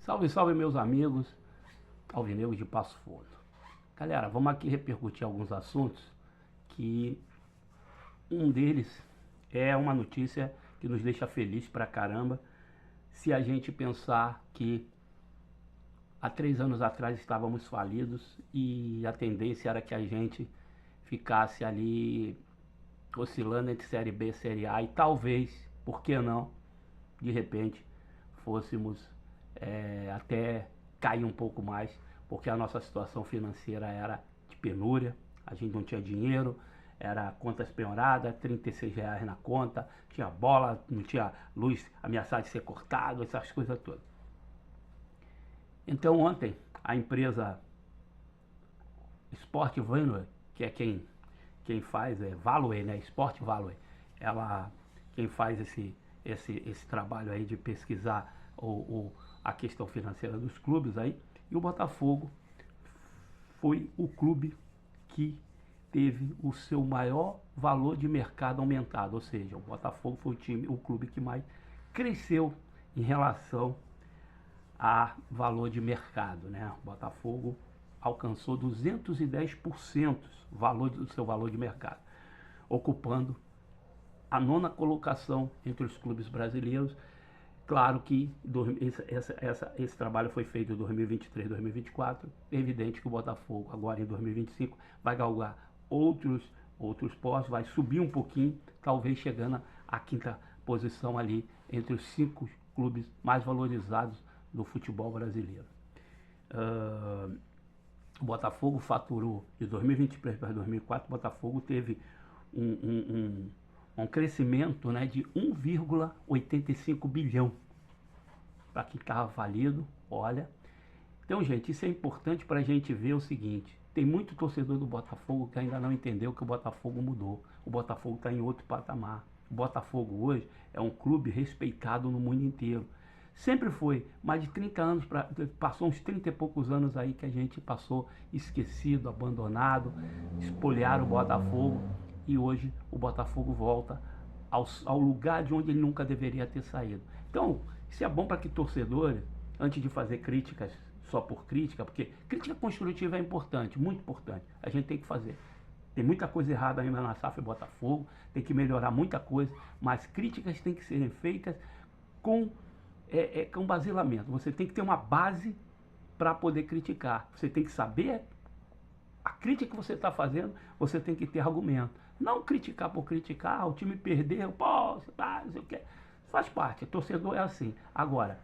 Salve, salve meus amigos, alvinegros de Passo Fundo. Galera, vamos aqui repercutir alguns assuntos que um deles é uma notícia que nos deixa feliz pra caramba se a gente pensar que há 3 anos atrás estávamos falidos e a tendência era que a gente ficasse ali oscilando entre Série B e Série A e talvez, por que não, de repente fôssemos até cair um pouco mais, porque a nossa situação financeira era de penúria, a gente não tinha dinheiro, era contas penhoradas, R$ 36 na conta, tinha bola, não tinha luz, ameaçada de ser cortado, essas coisas todas. Então ontem a empresa Sport Value, que é quem faz, Value, né? Sport Value, ela quem faz esse trabalho aí de pesquisar a questão financeira dos clubes aí, e o Botafogo foi o clube que teve o seu maior valor de mercado aumentado, ou seja, o Botafogo foi o clube que mais cresceu em relação a valor de mercado, né? O Botafogo alcançou 210% do seu valor de mercado, ocupando a 9ª colocação entre os clubes brasileiros. Claro que esse trabalho foi feito em 2023, 2024. É evidente que o Botafogo, agora em 2025, vai galgar outros postos, vai subir um pouquinho, talvez chegando à 5ª posição ali entre os 5 clubes mais valorizados do futebol brasileiro. O Botafogo faturou de 2023 para 2004, o Botafogo teve um crescimento, né, de 1,85 bilhão. Para quem estava falido, olha. Então, gente, isso é importante para a gente ver o seguinte: tem muito torcedor do Botafogo que ainda não entendeu que o Botafogo mudou. O Botafogo está em outro patamar. O Botafogo hoje é um clube respeitado no mundo inteiro. Sempre foi, mais de 30 anos, passou uns 30 e poucos anos aí que a gente passou esquecido, abandonado, espolharam o Botafogo, e hoje o Botafogo volta ao lugar de onde ele nunca deveria ter saído. Então, isso é bom para que torcedores, antes de fazer críticas só por crítica, porque crítica construtiva é importante, muito importante, a gente tem que fazer. Tem muita coisa errada ainda na SAF e Botafogo, tem que melhorar muita coisa, mas críticas têm que serem feitas com basilamento. Você tem que ter uma base para poder criticar. Você tem que saber a crítica que você está fazendo, você tem que ter argumento. Não criticar por criticar, o time perdeu, pô, não sei o que. Faz parte, o torcedor é assim. Agora,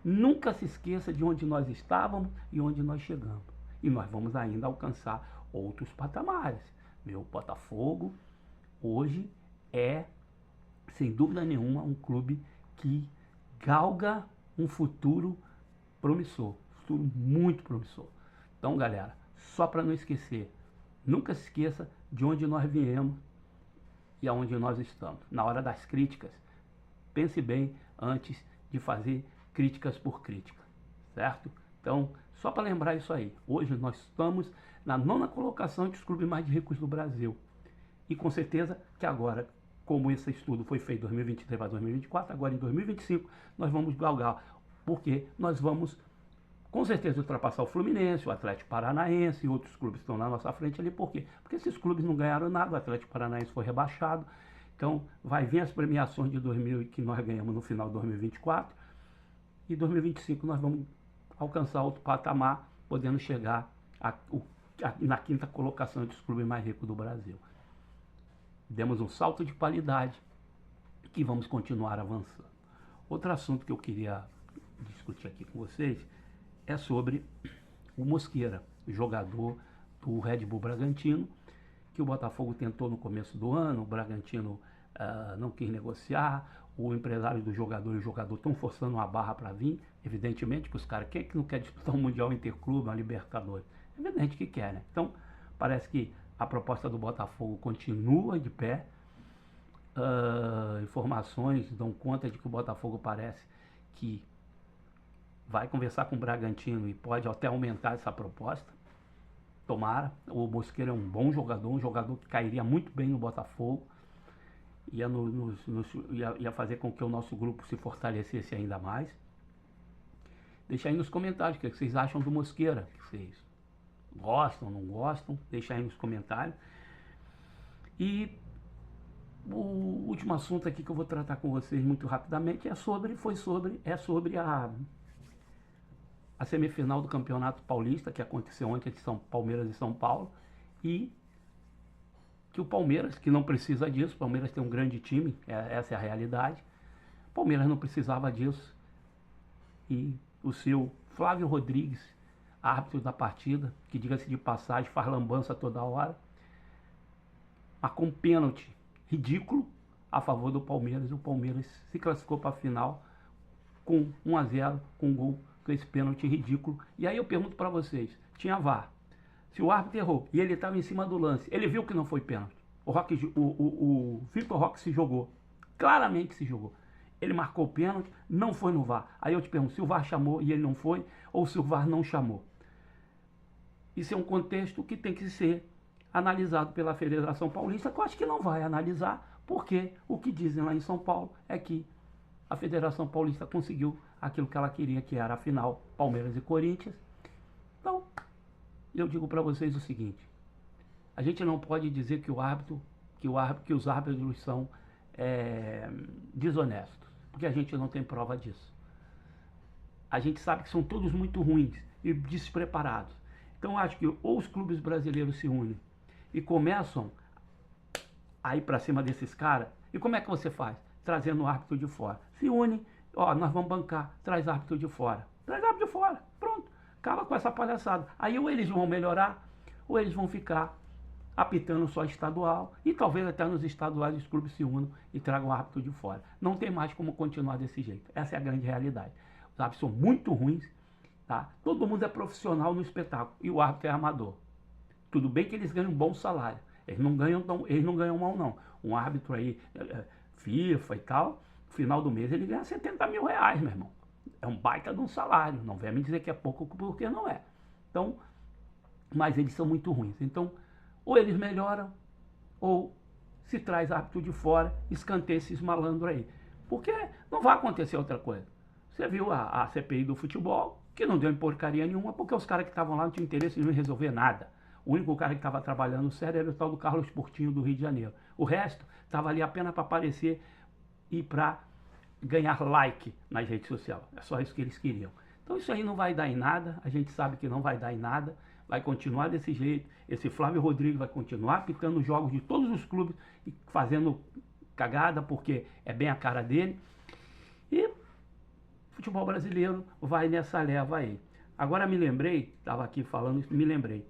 nunca se esqueça de onde nós estávamos e onde nós chegamos. E nós vamos ainda alcançar outros patamares. Meu Botafogo hoje é, sem dúvida nenhuma, um clube que galga um futuro promissor, futuro muito promissor. Então, galera, só para não esquecer, nunca se esqueça de onde nós viemos e aonde nós estamos. Na hora das críticas, pense bem antes de fazer críticas por crítica, certo? Então, só para lembrar isso aí, hoje nós estamos na 9ª colocação entre os clubes mais ricos do Brasil. E com certeza que agora, como esse estudo foi feito em 2023 para 2024, agora em 2025 nós vamos galgar, porque nós vamos com certeza ultrapassar o Fluminense, o Atlético Paranaense e outros clubes que estão na nossa frente ali. Por quê? Porque esses clubes não ganharam nada, o Atlético Paranaense foi rebaixado. Então vai vir as premiações de 2000 que nós ganhamos no final de 2024, e 2025 nós vamos alcançar outro patamar, podendo chegar na 5ª colocação entre os clubes mais ricos do Brasil. Demos um salto de qualidade e vamos continuar avançando. Outro assunto que eu queria discutir aqui com vocês é sobre o Mosqueira, jogador do Red Bull Bragantino, que o Botafogo tentou no começo do ano. O Bragantino não quis negociar, o empresário do jogador e o jogador estão forçando uma barra para vir. Evidentemente que os caras, quem é que não quer disputar um Mundial Interclube, uma Libertadores? É evidente que quer, né? Então, parece que a proposta do Botafogo continua de pé. Informações dão conta de que o Botafogo parece que vai conversar com o Bragantino e pode até aumentar essa proposta. Tomara. O Mosqueira é um bom jogador, um jogador que cairia muito bem no Botafogo. Ia fazer com que o nosso grupo se fortalecesse ainda mais. Deixa aí nos comentários o que vocês acham do Mosqueira. Que vocês gostam, não gostam? Deixa aí nos comentários. E o último assunto aqui que eu vou tratar com vocês muito rapidamente é sobre a semifinal do Campeonato Paulista, que aconteceu ontem de Palmeiras e São Paulo, e que o Palmeiras, que não precisa disso, o Palmeiras tem um grande time, essa é a realidade, o Palmeiras não precisava disso, e o seu Flávio Rodrigues, árbitro da partida, que diga-se de passagem, faz lambança toda hora, marcou um pênalti ridículo a favor do Palmeiras, e o Palmeiras se classificou para a final com 1-0, com um gol, com esse pênalti ridículo. E aí eu pergunto para vocês, tinha VAR, se o árbitro errou e ele estava em cima do lance, ele viu que não foi pênalti, o Vitor Roque se jogou, claramente se jogou, ele marcou o pênalti, não foi no VAR. Aí eu te pergunto, se o VAR chamou e ele não foi, ou se o VAR não chamou. Isso é um contexto que tem que ser analisado pela Federação Paulista, que eu acho que não vai analisar, porque o que dizem lá em São Paulo é que a Federação Paulista conseguiu aquilo que ela queria, que era a final Palmeiras e Corinthians. Então, eu digo para vocês o seguinte, a gente não pode dizer que os árbitros são desonestos, porque a gente não tem prova disso. A gente sabe que são todos muito ruins e despreparados. Então, acho que ou os clubes brasileiros se unem e começam a ir para cima desses caras. E como é que você faz? Trazendo o árbitro de fora. Se une, ó, nós vamos bancar, traz árbitro de fora. Traz árbitro de fora, pronto. Acaba com essa palhaçada. Aí ou eles vão melhorar, ou eles vão ficar apitando só estadual. E talvez até nos estaduais os clubes se unam e tragam árbitro de fora. Não tem mais como continuar desse jeito. Essa é a grande realidade. Os árbitros são muito ruins, tá? Todo mundo é profissional no espetáculo e o árbitro é amador. Tudo bem que eles ganham um bom salário. Eles não ganham mal, não. Um árbitro aí, FIFA e tal, no final do mês ele ganha 70 mil reais, meu irmão. É um baita de um salário. Não venha me dizer que é pouco, porque não é. Então, mas eles são muito ruins. Então, ou eles melhoram, ou se traz árbitro de fora, escanteia esses malandros aí. Porque não vai acontecer outra coisa. Você viu a CPI do futebol, que não deu em porcaria nenhuma, porque os caras que estavam lá não tinham interesse em resolver nada. O único cara que estava trabalhando sério era o tal do Carlos Portinho do Rio de Janeiro. O resto estava ali apenas para aparecer e para ganhar like nas redes sociais. É só isso que eles queriam. Então isso aí não vai dar em nada, a gente sabe que não vai dar em nada, vai continuar desse jeito. Esse Flávio Rodrigues vai continuar apitando os jogos de todos os clubes e fazendo cagada, porque é bem a cara dele. E o futebol brasileiro vai nessa leva aí. Agora me lembrei, estava aqui falando isso, me lembrei.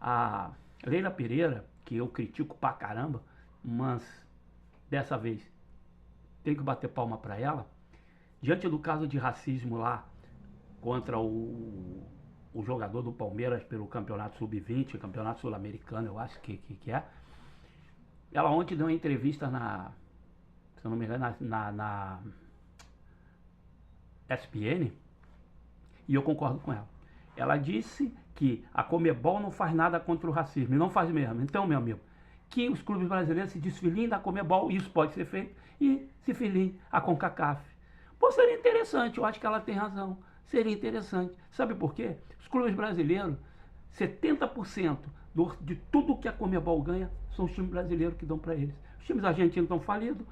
A Leila Pereira, que eu critico pra caramba, mas dessa vez tem que bater palma para ela, diante do caso de racismo lá contra o jogador do Palmeiras pelo campeonato sub-20, campeonato sul-americano, eu acho que é. Ela ontem deu uma entrevista se eu não me engano, na ESPN, e eu concordo com ela. Ela disse que a Conmebol não faz nada contra o racismo, e não faz mesmo. Então, meu amigo, que os clubes brasileiros se desfiliem da Conmebol, isso pode ser feito, e se filiem a CONCACAF. Pô, seria interessante, eu acho que ela tem razão, seria interessante. Sabe por quê? Os clubes brasileiros, 70% de tudo que a Conmebol ganha, são os times brasileiros que dão para eles. Os times argentinos estão falidos,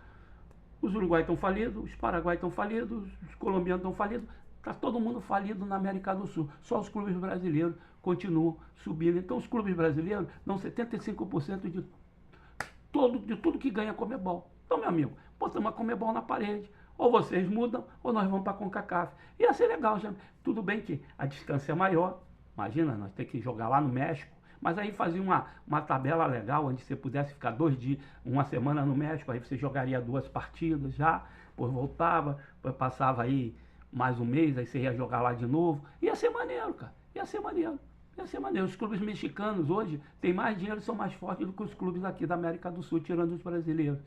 os uruguaios estão falidos, os paraguaios estão falidos, os colombianos estão falidos. Está todo mundo falido na América do Sul. Só os clubes brasileiros continuam subindo. Então os clubes brasileiros dão 75% de tudo que ganha a Conmebol. Então, meu amigo, bota uma Conmebol na parede. Ou vocês mudam, ou nós vamos para a CONCACAF. Ia ser legal, já. Tudo bem que a distância é maior. Imagina, nós temos que jogar lá no México. Mas aí fazia uma tabela legal, onde você pudesse ficar 2 dias, uma semana no México. Aí você jogaria 2 partidas já, depois voltava, depois passava aí mais um mês, aí você ia jogar lá de novo. Ia ser maneiro, cara. Ia ser maneiro. Ia ser maneiro. Os clubes mexicanos hoje têm mais dinheiro e são mais fortes do que os clubes aqui da América do Sul, tirando os brasileiros.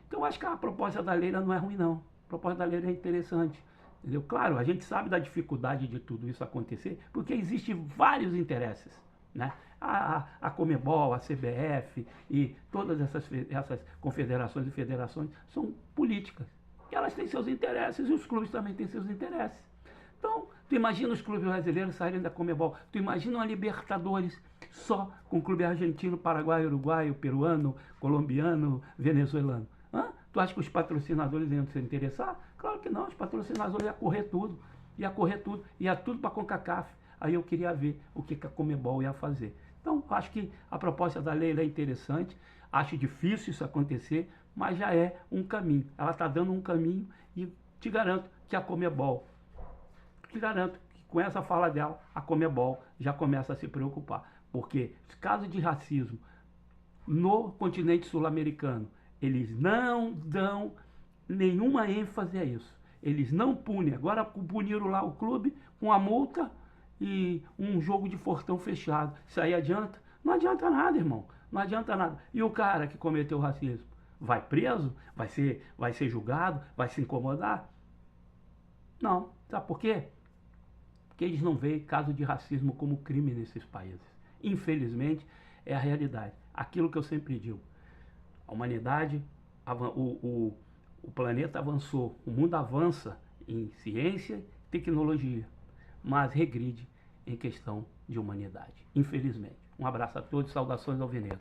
Então, eu acho que a proposta da Leila não é ruim, não. A proposta da Leila é interessante. Entendeu? Claro, a gente sabe da dificuldade de tudo isso acontecer, porque existem vários interesses, né? A Conmebol, a CBF e todas essas confederações e federações são políticas. E elas têm seus interesses e os clubes também têm seus interesses. Então, Tu imagina os clubes brasileiros saírem da Conmebol? Tu imagina uma Libertadores só com clube argentino, paraguaio, uruguaio, peruano, colombiano, venezuelano? Hã? Tu acha que os patrocinadores iam se interessar? Claro que não, os patrocinadores iam correr tudo. Ia tudo para a CONCACAF. Aí eu queria ver o que a Conmebol ia fazer. Então, acho que a proposta da lei é interessante. Acho difícil isso acontecer, mas já é um caminho. Ela está dando um caminho e te garanto que a Conmebol, te garanto que com essa fala dela, a Conmebol já começa a se preocupar. Porque caso de racismo no continente sul-americano, eles não dão nenhuma ênfase a isso. Eles não punem. Agora puniram lá o clube com a multa e um jogo de fortão fechado. Isso aí adianta? Não adianta nada, irmão. Não adianta nada. E o cara que cometeu racismo? Vai preso? Vai ser julgado? Vai se incomodar? Não. Sabe por quê? Porque eles não veem caso de racismo como crime nesses países. Infelizmente, é a realidade. Aquilo que eu sempre digo. A humanidade, o planeta avançou, o mundo avança em ciência e tecnologia, mas regride em questão de humanidade, infelizmente. Um abraço a todos, saudações alvinegras.